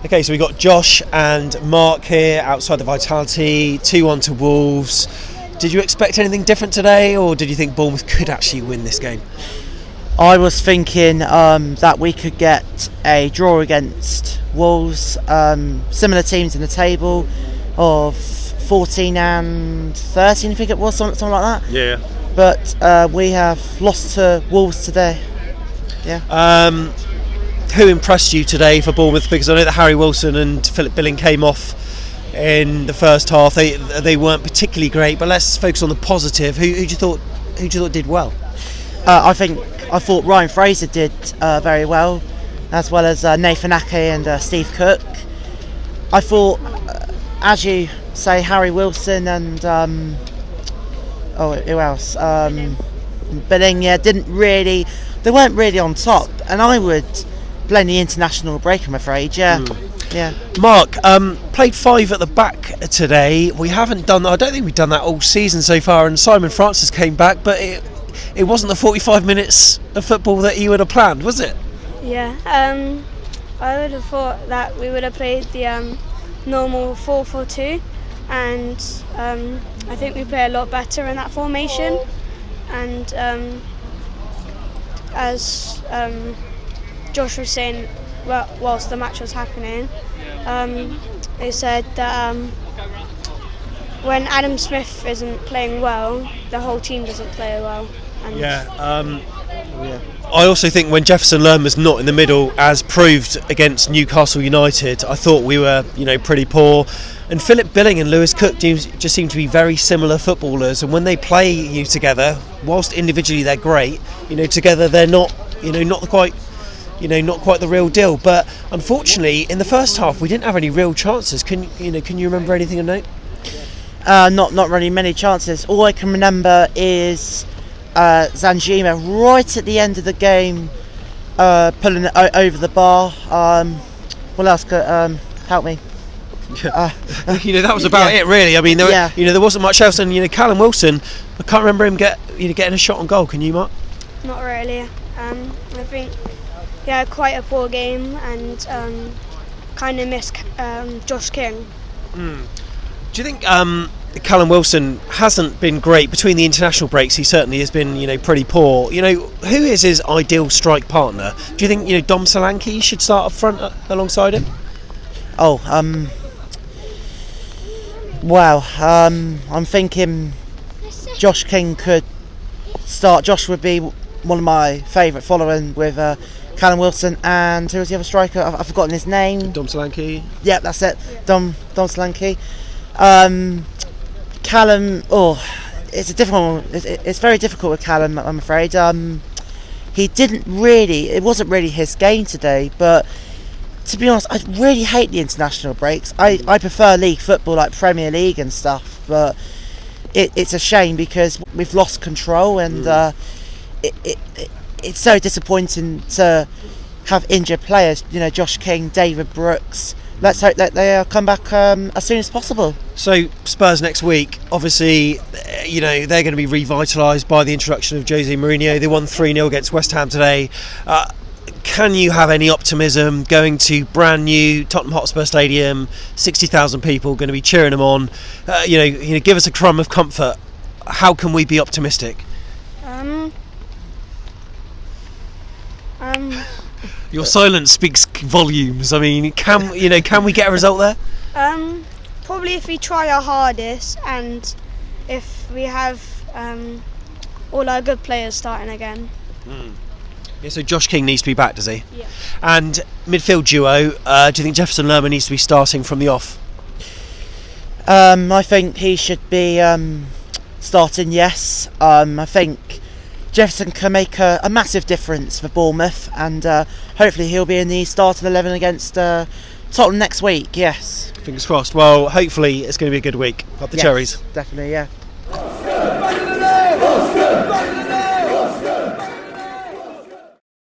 Okay, so we got Josh and Mark here outside the Vitality, 2-1 to Wolves. Did you expect anything different today, or did you think Bournemouth could actually win this game? I was thinking that we could get a draw against Wolves. Similar teams in the table of 14 and 13, I think it was, something like that. Yeah. But we have lost to Wolves today. Yeah. Who impressed you today for Bournemouth? Because I know that Harry Wilson and Philip Billing came off in the first half. They weren't particularly great, but let's focus on the positive. Who do you thought did well? I thought Ryan Fraser did very well, as well as Nathan Ake and Steve Cook. I thought, as you say, Harry Wilson and who else? Billing, they weren't really on top, and I would blame the international break, I'm afraid. Yeah. Mark, played 5 at the back today. We haven't done that. I don't think we've done that all season so far. And Simon Francis came back, but it wasn't the 45 minutes of football that you would have planned, was it? Yeah. I would have thought that we would have played the normal 4-4-2, and I think we play a lot better in that formation. And as Josh was saying, whilst the match was happening, they said that when Adam Smith isn't playing well, the whole team doesn't play well. And I also think when Jefferson Lerma's not in the middle, as proved against Newcastle United, I thought we were, pretty poor. And Philip Billing and Lewis Cook just seem to be very similar footballers, and when they play together, whilst individually they're great, together they're not quite the real deal. But unfortunately, in the first half, we didn't have any real chances. Can you remember anything of note? Not really many chances. All I can remember is Zanjima right at the end of the game pulling it over the bar. What else could help me? That was about it, really. I mean, there wasn't much else. And Callum Wilson, I can't remember him getting a shot on goal. Can you, Mark? Not really. I think he had quite a poor game, and kind of missed Josh King. Do you think Callum Wilson hasn't been great between the international breaks? He certainly has been, pretty poor. Who is his ideal strike partner? Do you think Dom Solanke should start up front alongside him? I'm thinking Josh King could start. Josh would be one of my favourite, following with Callum Wilson, and who was the other striker? I've forgotten his name. Dom Solanke. Yeah, that's it. Yeah. Dom Solanke. Callum. It's a difficult. It's very difficult with Callum, I'm afraid. It wasn't really his game today, but to be honest, I really hate the international breaks. I prefer league football, like Premier League and stuff, but it's a shame because we've lost control, and it's so disappointing to have injured players. Josh King, David Brooks. Let's hope that they come back as soon as possible. So Spurs next week, obviously, they're going to be revitalised by the introduction of Jose Mourinho. They won 3-0 against West Ham today. Can you have any optimism going to brand new Tottenham Hotspur Stadium, 60,000 people going to be cheering them on? Give us a crumb of comfort. How can we be optimistic? Your silence speaks volumes. I mean, can we get a result there? Probably if we try our hardest, and if we have all our good players starting again. Yeah, so Josh King needs to be back, does he? Yeah. And midfield duo, do you think Jefferson Lerma needs to be starting from the off? I think he should be starting, yes. I think Jefferson can make a massive difference for Bournemouth, and hopefully he'll be in the starting 11 against Tottenham next week, yes. Fingers crossed. Well, hopefully it's going to be a good week. Up the Cherries. Definitely, yeah.